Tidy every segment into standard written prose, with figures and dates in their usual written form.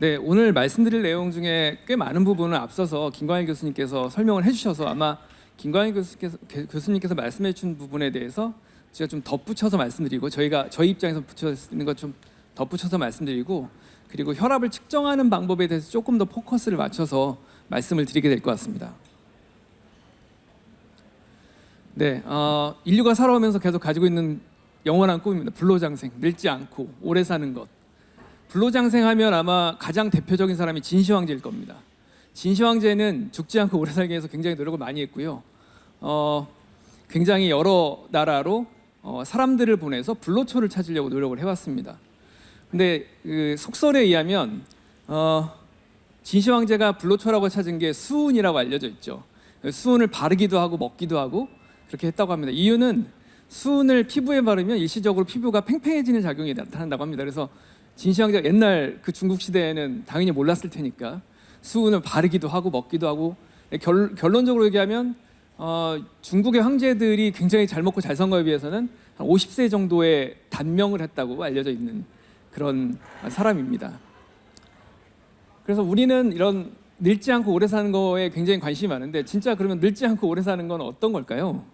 네, 오늘 말씀드릴 내용 중에 꽤 많은 부분을 앞서서 김광일 교수님께서 설명을 해주셔서 아마 김광일 교수님께서 말씀해 주신 부분에 대해서 제가 좀 덧붙여서 말씀드리고 저희 입장에서 붙여있는 것 좀 덧붙여서 말씀드리고 그리고 혈압을 측정하는 방법에 대해서 조금 더 포커스를 맞춰서 말씀을 드리게 될 것 같습니다. 네, 인류가 살아오면서 계속 가지고 있는 영원한 꿈입니다. 불로장생, 늙지 않고 오래 사는 것. 불로장생하면 아마 가장 대표적인 사람이 진시황제일 겁니다. 진시황제는 죽지 않고 오래 살기 위해서 굉장히 노력을 많이 했고요. 굉장히 여러 나라로 사람들을 보내서 불로초를 찾으려고 노력을 해왔습니다. 근데 그 속설에 의하면 진시황제가 불로초라고 찾은 게 수은이라고 알려져 있죠. 수은을 바르기도 하고 먹기도 하고 그렇게 했다고 합니다. 이유는 수은을 피부에 바르면 일시적으로 피부가 팽팽해지는 작용이 나타난다고 합니다. 그래서 진시황제가 옛날 그 중국 시대에는 당연히 몰랐을 테니까 수은을 바르기도 하고 먹기도 하고 결론적으로 얘기하면 중국의 황제들이 굉장히 잘 먹고 잘 산 거에 비해서는 한 50세 정도의 단명을 했다고 알려져 있는 그런 사람입니다. 그래서 우리는 이런 늙지 않고 오래 사는 거에 굉장히 관심이 많은데 진짜 그러면 늙지 않고 오래 사는 건 어떤 걸까요?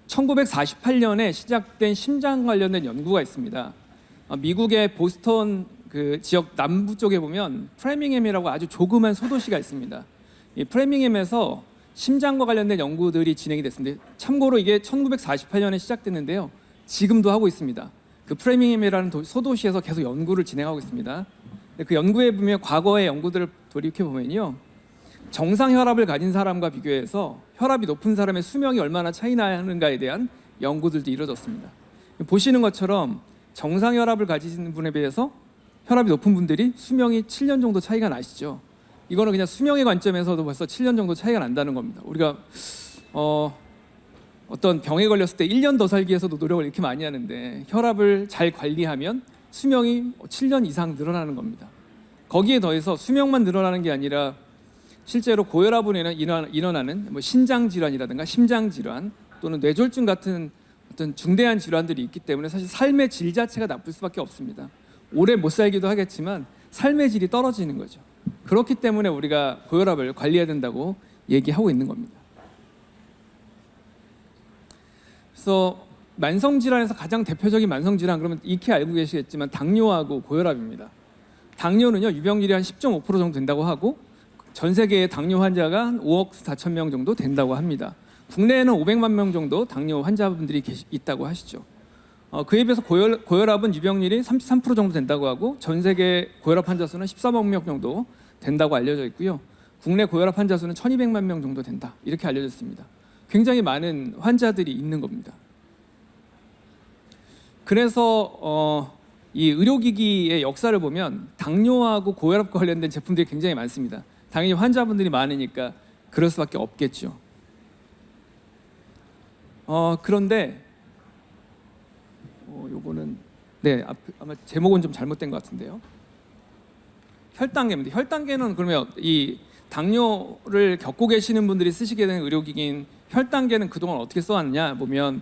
1948년에 시작된 심장 관련된 연구가 있습니다. 미국의 보스턴 그 지역 남부 쪽에 보면 프레밍햄이라고 아주 조그만 소도시가 있습니다. 이 프레밍햄에서 심장과 관련된 연구들이 진행이 됐습니다. 참고로 이게 1948년에 시작됐는데요. 지금도 하고 있습니다. 그 프레밍햄이라는 소도시에서 계속 연구를 진행하고 있습니다. 그 연구에 보면 과거의 연구들을 돌이켜 보면요. 정상 혈압을 가진 사람과 비교해서 혈압이 높은 사람의 수명이 얼마나 차이 나는가에 대한 연구들도 이루어졌습니다. 보시는 것처럼 정상 혈압을 가지는 분에 비해서 혈압이 높은 분들이 수명이 7년 정도 차이가 나시죠. 이거는 그냥 수명의 관점에서도 벌써 7년 정도 차이가 난다는 겁니다. 우리가 어떤 병에 걸렸을 때 1년 더 살기 위해서도 노력을 이렇게 많이 하는데 혈압을 잘 관리하면 수명이 7년 이상 늘어나는 겁니다. 거기에 더해서 수명만 늘어나는 게 아니라 실제로 고혈압으로 일어나는 신장 질환이라든가 심장 질환 또는 뇌졸중 같은 어떤 중대한 질환들이 있기 때문에 사실 삶의 질 자체가 나쁠 수밖에 없습니다. 오래 못 살기도 하겠지만 삶의 질이 떨어지는 거죠. 그렇기 때문에 우리가 고혈압을 관리해야 된다고 얘기하고 있는 겁니다. 그래서 만성질환에서 가장 대표적인 만성질환 그러면 익히 알고 계시겠지만 당뇨하고 고혈압입니다. 당뇨는요 유병률이 한 10.5% 정도 된다고 하고 전 세계의 당뇨 환자가 한 5억 4천 명 정도 된다고 합니다. 국내에는 500만 명 정도 당뇨 환자분들이 있다고 하시죠. 그에 비해서 고혈압은 유병률이 33% 정도 된다고 하고 전 세계 고혈압 환자 수는 13억 명 정도 된다고 알려져 있고요. 국내 고혈압 환자 수는 1200만 명 정도 된다 이렇게 알려졌습니다. 굉장히 많은 환자들이 있는 겁니다. 그래서 이 의료기기의 역사를 보면 당뇨하고 고혈압과 관련된 제품들이 굉장히 많습니다. 당연히 환자분들이 많으니까 그럴 수밖에 없겠죠. 그런데 요거는 네 아마 제목은 좀 잘못된 것 같은데요. 혈당계입니다. 혈당계는 그러면 이 당뇨를 겪고 계시는 분들이 쓰시게 되는 의료기기인 혈당계는 그동안 어떻게 써왔느냐 보면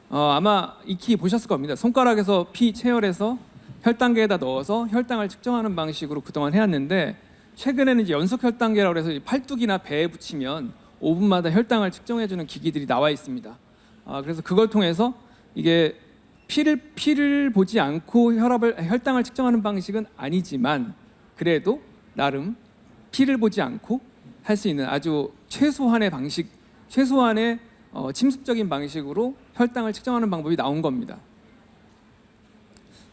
아마 익히 보셨을 겁니다. 손가락에서 피 체열해서 혈당계에다 넣어서 혈당을 측정하는 방식으로 그동안 해왔는데 최근에는 이제 연속 혈당계라고 해서 팔뚝이나 배에 붙이면 5분마다 혈당을 측정해주는 기기들이 나와 있습니다. 그래서 그걸 통해서 이게 피를 보지 않고 혈당을 측정하는 방식은 아니지만 그래도 나름 피를 보지 않고 할 수 있는 아주 최소한의 방식, 최소한의 침습적인 방식으로 혈당을 측정하는 방법이 나온 겁니다.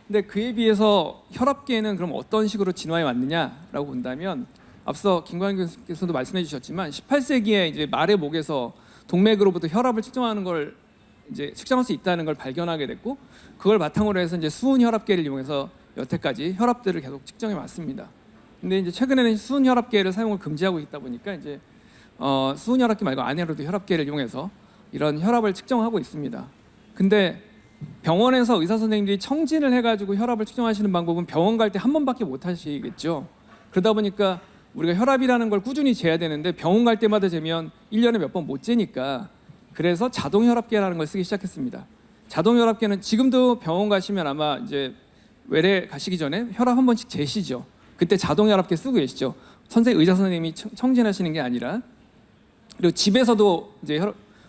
근데 그에 비해서 혈압계는 그럼 어떤 식으로 진화해 왔느냐라고 본다면 앞서 김광일 교수님께서도 말씀해 주셨지만 18세기에 이제 말의 목에서 동맥으로부터 혈압을 측정하는 걸 이제 측정할 수 있다는 걸 발견하게 됐고 그걸 바탕으로 해서 이제 수은 혈압계를 이용해서 여태까지 혈압들을 계속 측정해 왔습니다. 근데 이제 최근에는 수은 혈압계를 사용을 금지하고 있다 보니까 이제 수은 혈압계 말고 아내로도 혈압계를 이용해서 이런 혈압을 측정하고 있습니다. 근데 병원에서 의사 선생님들이 청진을 해가지고 혈압을 측정하시는 방법은 병원 갈 때 한 번밖에 못 하시겠죠. 그러다 보니까 우리가 혈압이라는 걸 꾸준히 재야 되는데 병원 갈 때마다 재면 1년에 몇 번 못 재니까 그래서 자동 혈압계라는 걸 쓰기 시작했습니다. 자동 혈압계는 지금도 병원 가시면 아마 이제 외래 가시기 전에 혈압 한 번씩 재시죠. 그때 자동 혈압계 쓰고 계시죠. 의사 선생님이 청진하시는 게 아니라. 그리고 집에서도 이제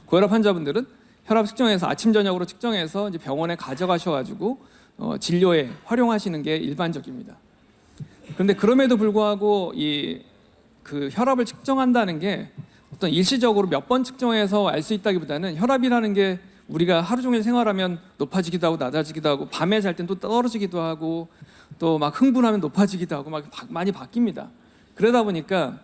고혈압 환자분들은 혈압 측정해서 아침 저녁으로 측정해서 이제 병원에 가져가셔가지고 진료에 활용하시는 게 일반적입니다. 그런데 그럼에도 불구하고 그 혈압을 측정한다는 게 어떤 일시적으로 몇 번 측정해서 알 수 있다기보다는 혈압이라는 게 우리가 하루 종일 생활하면 높아지기도 하고 낮아지기도 하고 밤에 잘 땐 또 떨어지기도 하고 또 막 흥분하면 높아지기도 하고 막 많이 바뀝니다. 그러다 보니까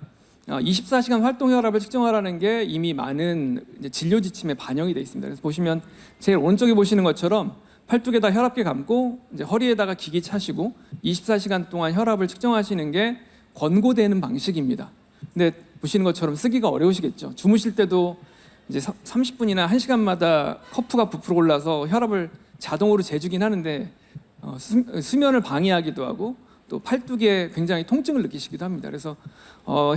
24시간 활동 혈압을 측정하라는 게 이미 많은 이제 진료 지침에 반영이 되어 있습니다. 그래서 보시면 제일 오른쪽에 보시는 것처럼 팔뚝에다 혈압계 감고 이제 허리에다가 기기 차시고 24시간 동안 혈압을 측정하시는 게 권고되는 방식입니다. 근데 보시는 것처럼 쓰기가 어려우시겠죠. 주무실 때도 이제 30분이나 1시간마다 커프가 부풀어 올라서 혈압을 자동으로 재주긴 하는데 수면을 방해하기도 하고 또 팔뚝에 굉장히 통증을 느끼시기도 합니다. 그래서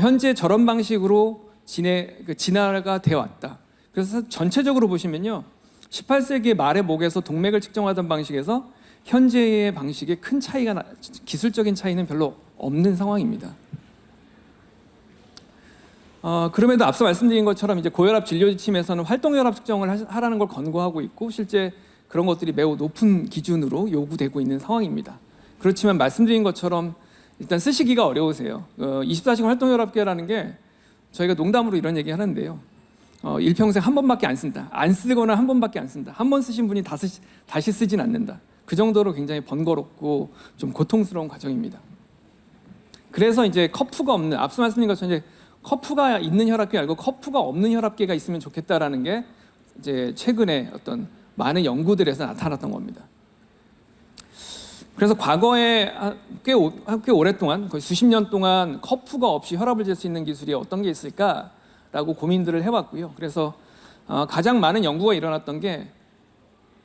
현재 저런 방식으로 진화가 되어 왔다. 그래서 전체적으로 보시면요, 18세기 말의 목에서 동맥을 측정하던 방식에서 현재의 방식에 큰 차이가 기술적인 차이는 별로 없는 상황입니다. 그럼에도 앞서 말씀드린 것처럼 이제 고혈압 진료 지침에서는 활동 혈압 측정을 하라는 걸 권고하고 있고 실제 그런 것들이 매우 높은 기준으로 요구되고 있는 상황입니다. 그렇지만 말씀드린 것처럼 일단 쓰시기가 어려우세요. 24시간 활동 혈압계라는 게 저희가 농담으로 이런 얘기 하는데요. 일평생 한 번밖에 안 쓴다. 안 쓰거나 한 번밖에 안 쓴다. 한 번 쓰신 분이 다시 쓰진 않는다. 그 정도로 굉장히 번거롭고 좀 고통스러운 과정입니다. 그래서 이제 커프가 없는, 앞서 말씀드린 것처럼 이제 커프가 있는 혈압계 말고 커프가 없는 혈압계가 있으면 좋겠다라는 게 이제 최근에 어떤 많은 연구들에서 나타났던 겁니다. 그래서 과거에 꽤 오랫동안 거의 수십 년 동안 커프가 없이 혈압을 잴 수 있는 기술이 어떤 게 있을까라고 고민들을 해왔고요. 그래서 가장 많은 연구가 일어났던 게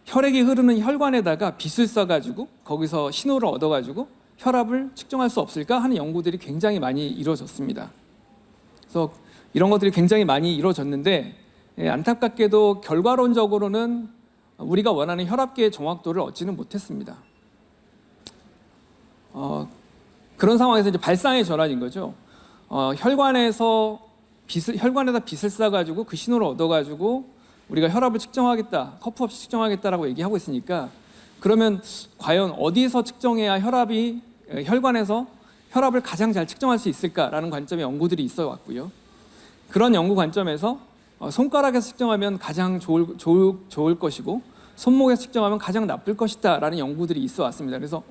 혈액이 흐르는 혈관에다가 빗을 써가지고 거기서 신호를 얻어가지고 혈압을 측정할 수 없을까 하는 연구들이 굉장히 많이 이루어졌습니다. 그래서 이런 것들이 굉장히 많이 이루어졌는데 안타깝게도 결과론적으로는 우리가 원하는 혈압계의 정확도를 얻지는 못했습니다. 그런 상황에서 이제 발상의 전환인 거죠. 혈관에다 빗을 싸가지고 그 신호를 얻어가지고 우리가 혈압을 측정하겠다, 커프 없이 측정하겠다라고 얘기하고 있으니까 그러면 과연 어디서 측정해야 혈관에서 혈압을 가장 잘 측정할 수 있을까라는 관점의 연구들이 있어 왔고요. 그런 연구 관점에서 손가락에서 측정하면 가장 좋을 것이고 손목에서 측정하면 가장 나쁠 것이다라는 연구들이 있어 왔습니다. 그래서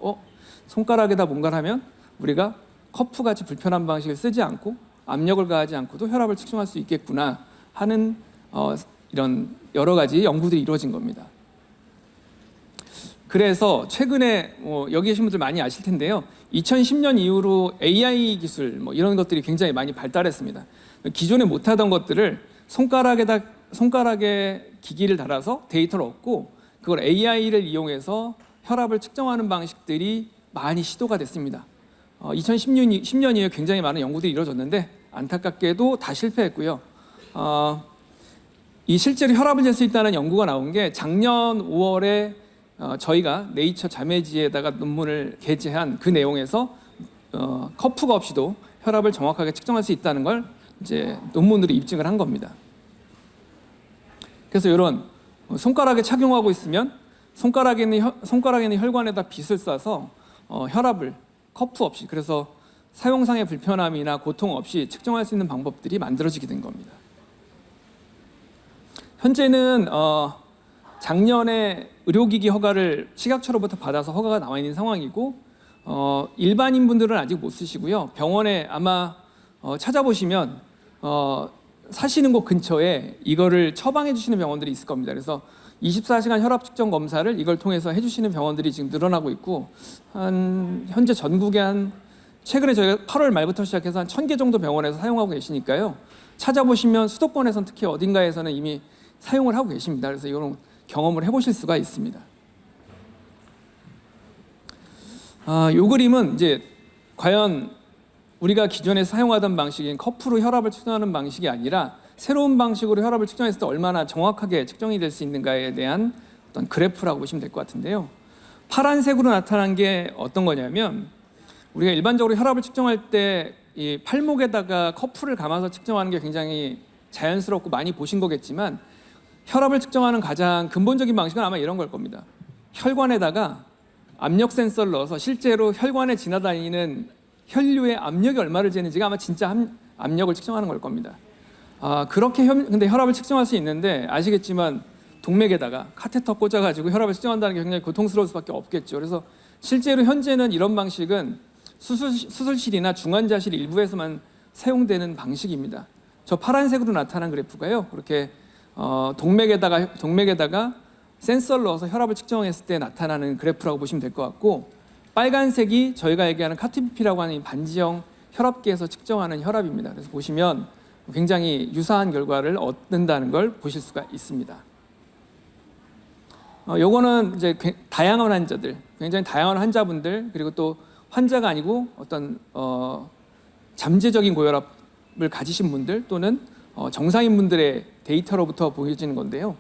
손가락에다 뭔가를 하면 우리가 커프같이 불편한 방식을 쓰지 않고 압력을 가하지 않고도 혈압을 측정할 수 있겠구나 하는 이런 여러 가지 연구들이 이루어진 겁니다. 그래서 최근에 여기 계신 분들 많이 아실 텐데요. 2010년 이후로 AI 기술 이런 것들이 굉장히 많이 발달했습니다. 기존에 못하던 것들을 손가락에 기기를 달아서 데이터를 얻고 그걸 AI를 이용해서 혈압을 측정하는 방식들이 많이 시도가 됐습니다. 2010년 이후에 굉장히 많은 연구들이 이루어졌는데 안타깝게도 다 실패했고요. 이 실제로 혈압을 잴 수 있다는 연구가 나온 게 작년 5월에 저희가 네이처 자매지에다가 논문을 게재한 그 내용에서 커프가 없이도 혈압을 정확하게 측정할 수 있다는 걸 이제 논문으로 입증을 한 겁니다. 그래서 이런 손가락에 착용하고 있으면 손가락에 있는 혈관에다 빗을 쏴서 혈압을 커프 없이, 그래서 사용상의 불편함이나 고통 없이 측정할 수 있는 방법들이 만들어지게 된 겁니다. 현재는 작년에 의료기기 허가를 식약처로부터 받아서 허가가 나와 있는 상황이고 일반인 분들은 아직 못 쓰시고요. 병원에 아마 찾아보시면 사시는 곳 근처에 이거를 처방해 주시는 병원들이 있을 겁니다. 그래서 24시간 혈압 측정 검사를 이걸 통해서 해주시는 병원들이 지금 늘어나고 있고 현재 전국에 최근에 저희가 8월 말부터 시작해서 한 1000개 정도 병원에서 사용하고 계시니까요. 찾아보시면 수도권에서는 특히 어딘가에서는 이미 사용을 하고 계십니다. 그래서 이런 경험을 해보실 수가 있습니다. 이 그림은 이제 과연 우리가 기존에 사용하던 방식인 커프로 혈압을 측정하는 방식이 아니라 새로운 방식으로 혈압을 측정했을 때 얼마나 정확하게 측정이 될 수 있는가에 대한 어떤 그래프라고 보시면 될 것 같은데요. 파란색으로 나타난 게 어떤 거냐면 우리가 일반적으로 혈압을 측정할 때 이 팔목에다가 커프를 감아서 측정하는 게 굉장히 자연스럽고 많이 보신 거겠지만 혈압을 측정하는 가장 근본적인 방식은 아마 이런 걸 겁니다. 혈관에다가 압력 센서를 넣어서 실제로 혈관에 지나다니는 혈류의 압력이 얼마를 재는지가 아마 진짜 압력을 측정하는 걸 겁니다. 그렇게 근데 혈압을 측정할 수 있는데 아시겠지만 동맥에다가 카테터 꽂아가지고 혈압을 측정한다는 게 굉장히 고통스러울 수밖에 없겠죠. 그래서 실제로 현재는 이런 방식은 수술실이나 중환자실 일부에서만 사용되는 방식입니다. 저 파란색으로 나타난 그래프가요. 그렇게 동맥에다가 센서를 넣어서 혈압을 측정했을 때 나타나는 그래프라고 보시면 될 것 같고, 빨간색이 저희가 얘기하는 카티비피라고 하는 이 반지형 혈압계에서 측정하는 혈압입니다. 그래서 보시면 굉장히 유사한 결과를 얻는다는 걸 보실 수가 있습니다. 요거는 이제 다양한 환자들, 굉장히 다양한 환자분들, 그리고 또 환자가 아니고 어떤 잠재적인 고혈압을 가지신 분들 또는 정상인 분들의 데이터로부터 보여지는 건데요.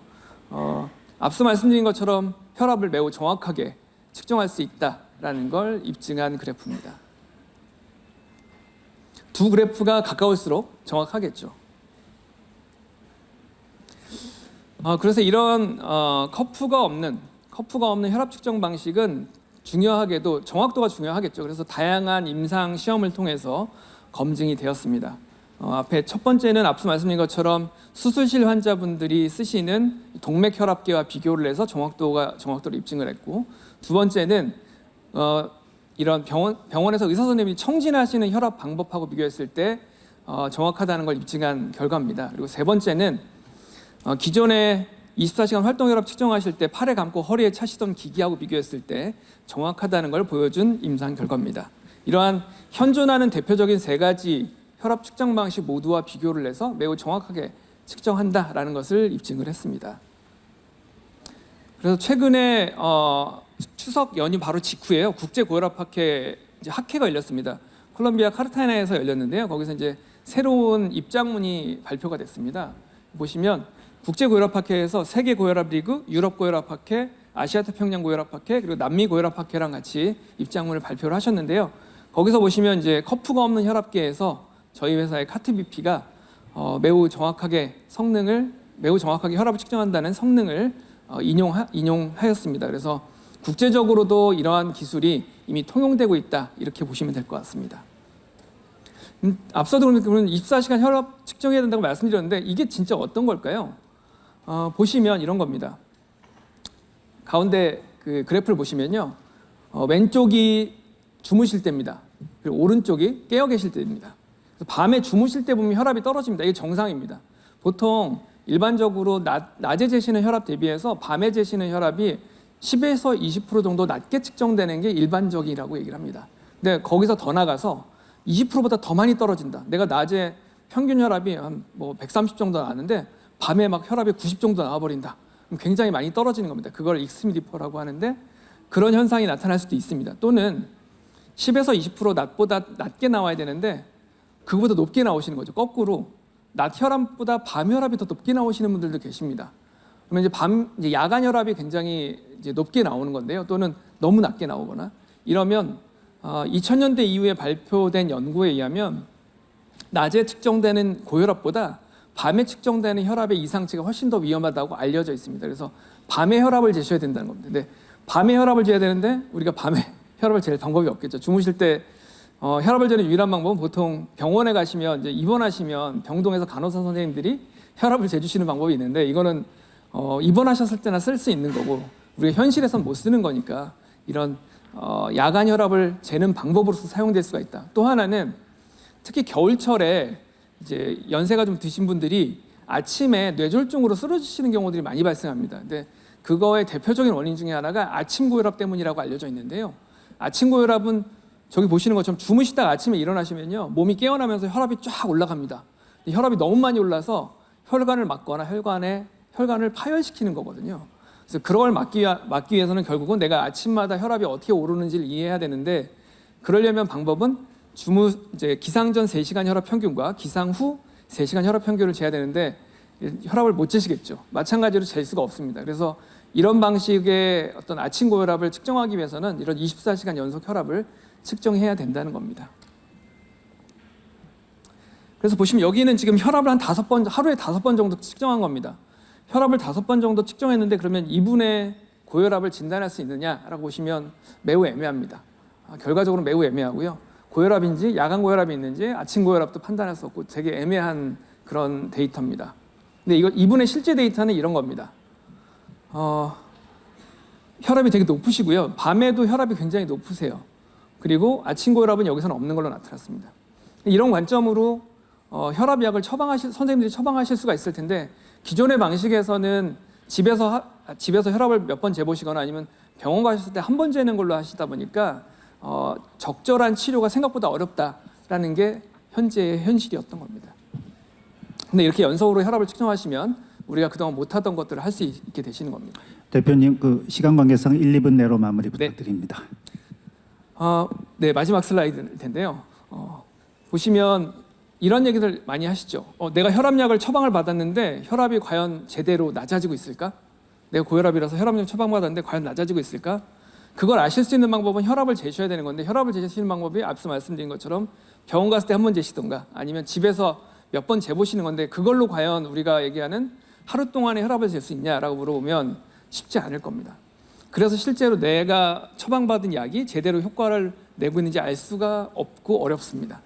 앞서 말씀드린 것처럼 혈압을 매우 정확하게 측정할 수 있다라는 걸 입증한 그래프입니다. 두 그래프가 가까울수록 정확하겠죠. 그래서 이런 커프가 없는 혈압 측정 방식은 중요하게도 정확도가 중요하겠죠. 그래서 다양한 임상 시험을 통해서 검증이 되었습니다. 앞에 첫 번째는 앞서 말씀드린 것처럼 수술실 환자분들이 쓰시는 동맥 혈압계와 비교를 해서 정확도를 입증을 했고, 두 번째는 이런 병원에서 의사 선생님이 청진하시는 혈압 방법하고 비교했을 때 정확하다는 걸 입증한 결과입니다. 그리고 세 번째는 기존에 24시간 활동 혈압 측정하실 때 팔에 감고 허리에 차시던 기기하고 비교했을 때 정확하다는 걸 보여준 임상 결과입니다. 이러한 현존하는 대표적인 세 가지 혈압 측정 방식 모두와 비교를 해서 매우 정확하게 측정한다라는 것을 입증을 했습니다. 그래서 최근에 추석 연휴 바로 직후에요. 국제 고혈압학회 학회가 열렸습니다. 콜롬비아 카르타헤나에서 열렸는데요. 거기서 이제 새로운 입장문이 발표가 됐습니다. 보시면 국제 고혈압학회에서 세계 고혈압 리그, 유럽 고혈압학회, 아시아 태평양 고혈압학회, 그리고 남미 고혈압학회랑 같이 입장문을 발표를 하셨는데요. 거기서 보시면 이제 커프가 없는 혈압계에서 저희 회사의 카트비피가 매우 정확하게 혈압을 측정한다는 성능을 인용하였습니다. 그래서 국제적으로도 이러한 기술이 이미 통용되고 있다, 이렇게 보시면 될 것 같습니다. 앞서도 그러면 24시간 혈압 측정해야 된다고 말씀드렸는데 이게 진짜 어떤 걸까요? 보시면 이런 겁니다. 가운데 그 그래프를 보시면요, 왼쪽이 주무실 때입니다. 그리고 오른쪽이 깨어 계실 때입니다. 그래서 밤에 주무실 때 보면 혈압이 떨어집니다. 이게 정상입니다. 보통 일반적으로 낮에 재시는 혈압 대비해서 밤에 재시는 혈압이 10에서 20% 정도 낮게 측정되는 게 일반적이라고 얘기를 합니다. 근데 거기서 더 나가서 20%보다 더 많이 떨어진다. 내가 낮에 평균 혈압이 한 130 정도 나왔는데 밤에 막 혈압이 90 정도 나와버린다. 굉장히 많이 떨어지는 겁니다. 그걸 익스미디퍼라고 하는데 그런 현상이 나타날 수도 있습니다. 또는 10에서 20% 낮보다 낮게 나와야 되는데 그거보다 높게 나오시는 거죠. 거꾸로 낮 혈압보다 밤 혈압이 더 높게 나오시는 분들도 계십니다. 그러면 이제 야간 혈압이 굉장히 이제 높게 나오는 건데요. 또는 너무 낮게 나오거나 이러면 2000년대 이후에 발표된 연구에 의하면 낮에 측정되는 고혈압보다 밤에 측정되는 혈압의 이상치가 훨씬 더 위험하다고 알려져 있습니다. 그래서 밤에 혈압을 재셔야 된다는 겁니다. 근데 밤에 혈압을 재야 되는데 우리가 밤에 혈압을 잴 방법이 없겠죠. 주무실 때 혈압을 재는 유일한 방법은 보통 병원에 가시면 이제 입원하시면 병동에서 간호사 선생님들이 혈압을 재주시는 방법이 있는데 이거는 입원하셨을 때나 쓸 수 있는 거고 우리가 현실에서는 못 쓰는 거니까 이런 야간 혈압을 재는 방법으로서 사용될 수가 있다. 또 하나는 특히 겨울철에 이제 연세가 좀 드신 분들이 아침에 뇌졸중으로 쓰러지시는 경우들이 많이 발생합니다. 근데 그거의 대표적인 원인 중에 하나가 아침 고혈압 때문이라고 알려져 있는데요. 아침 고혈압은 저기 보시는 것처럼 주무시다가 아침에 일어나시면요, 몸이 깨어나면서 혈압이 쫙 올라갑니다. 혈압이 너무 많이 올라서 혈관을 막거나 혈관을 파열시키는 거거든요. 그래서 그걸 막기 위해서는 결국은 내가 아침마다 혈압이 어떻게 오르는지를 이해해야 되는데 그러려면 방법은 이제 기상 전 3시간 혈압 평균과 기상 후 3시간 혈압 평균을 재야 되는데 혈압을 못 재시겠죠. 마찬가지로 잴 수가 없습니다. 그래서 이런 방식의 어떤 아침 고혈압을 측정하기 위해서는 이런 24시간 연속 혈압을 측정해야 된다는 겁니다. 그래서 보시면 여기는 지금 혈압을 한 5번, 하루에 5번 정도 측정한 겁니다. 혈압을 5번 정도 측정했는데 그러면 이분의 고혈압을 진단할 수 있느냐라고 보시면 매우 애매합니다. 결과적으로 매우 애매하고요. 고혈압인지 야간 고혈압이 있는지 아침 고혈압도 판단할 수 없고 되게 애매한 그런 데이터입니다. 근데 이분의 실제 데이터는 이런 겁니다. 혈압이 되게 높으시고요. 밤에도 혈압이 굉장히 높으세요. 그리고 아침 고혈압은 여기서는 없는 걸로 나타났습니다. 이런 관점으로 혈압약을 선생님들이 처방하실 수가 있을 텐데 기존의 방식에서는 집에서 혈압을 몇 번 재보시거나 아니면 병원 가셨을 때 한 번 재는 걸로 하시다 보니까 적절한 치료가 생각보다 어렵다라는 게 현재의 현실이었던 겁니다. 근데 이렇게 연속으로 혈압을 측정하시면 우리가 그동안 못하던 것들을 할 수 있게 되시는 겁니다. 대표님, 그 시간 관계상 1, 2분 내로 마무리 부탁드립니다. 네, 마지막 슬라이드일 텐데요. 보시면 이런 얘기들 많이 하시죠. 내가 혈압약을 처방을 받았는데 혈압이 과연 제대로 낮아지고 있을까? 내가 고혈압이라서 혈압약 처방받았는데 과연 낮아지고 있을까? 그걸 아실 수 있는 방법은 혈압을 재셔야 되는 건데 혈압을 재시는 방법이 앞서 말씀드린 것처럼 병원 갔을 때 한 번 재시던가 아니면 집에서 몇 번 재보시는 건데 그걸로 과연 우리가 얘기하는 하루 동안에 혈압을 잴 수 있냐라고 물어보면 쉽지 않을 겁니다. 그래서 실제로 내가 처방받은 약이 제대로 효과를 내고 있는지 알 수가 없고 어렵습니다.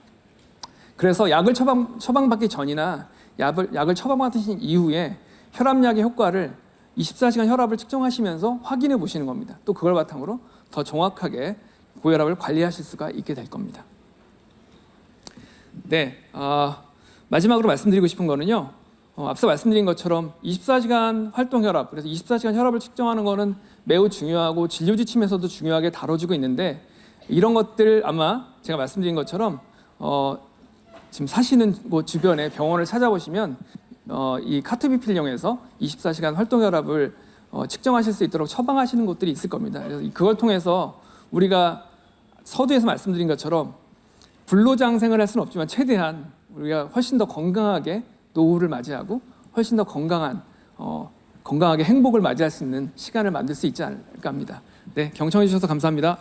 그래서 약을 처방받기 전이나 약을 처방받으신 이후에 혈압약의 효과를 24시간 혈압을 측정하시면서 확인해 보시는 겁니다. 또 그걸 바탕으로 더 정확하게 고혈압을 관리하실 수가 있게 될 겁니다. 네, 마지막으로 말씀드리고 싶은 거는요. 앞서 말씀드린 것처럼 24시간 활동 혈압, 그래서 24시간 혈압을 측정하는 거는 매우 중요하고 진료 지침에서도 중요하게 다뤄지고 있는데 이런 것들 아마 제가 말씀드린 것처럼 지금 사시는 곳 주변에 병원을 찾아보시면 이 카트비 필령에서 24시간 활동 혈압을 측정하실 수 있도록 처방하시는 곳들이 있을 겁니다. 그래서 그걸 통해서 우리가 서두에서 말씀드린 것처럼 불로장생을 할 수는 없지만 최대한 우리가 훨씬 더 건강하게 노후를 맞이하고 훨씬 더 건강하게 행복을 맞이할 수 있는 시간을 만들 수 있지 않을까 합니다. 네, 경청해 주셔서 감사합니다.